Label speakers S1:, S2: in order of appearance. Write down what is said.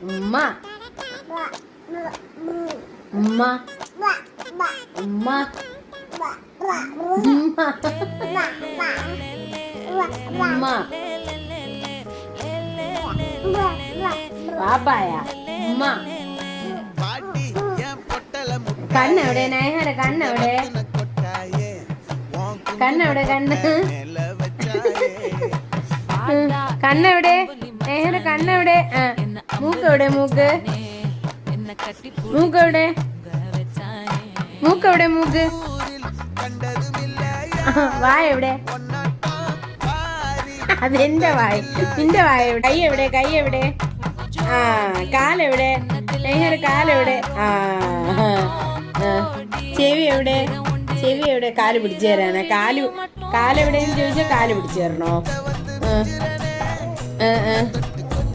S1: ഉമ്മ ഉമ്മ ഉമ്മ ഉമ്മ പാപ്പായ ഉമ്മ. കണ്ണെവിടെ നയഹര? കണ്ണെവിടെ? കണ്ണെവിടെ? കണ്ണെവിടെ നയഹര? കണ്ണെവിടെ? മൂക്കെവിടെ? മൂക്കെവിടെ? മൂക്ക് വായ എവിടെ? അതെന്റെ വായ. നിന്റെ വായ എവിടെ? കൈ എവിടെ? ആ കാലെവിടെ? നയഹര കാലെവിടെ? ചെവി എവിടെ? കാല് പിടിച്ചു തരാനാ? കാലെവിടെയെന്ന് ചോദിച്ചാൽ കാല് പിടിച്ചു തരണോ?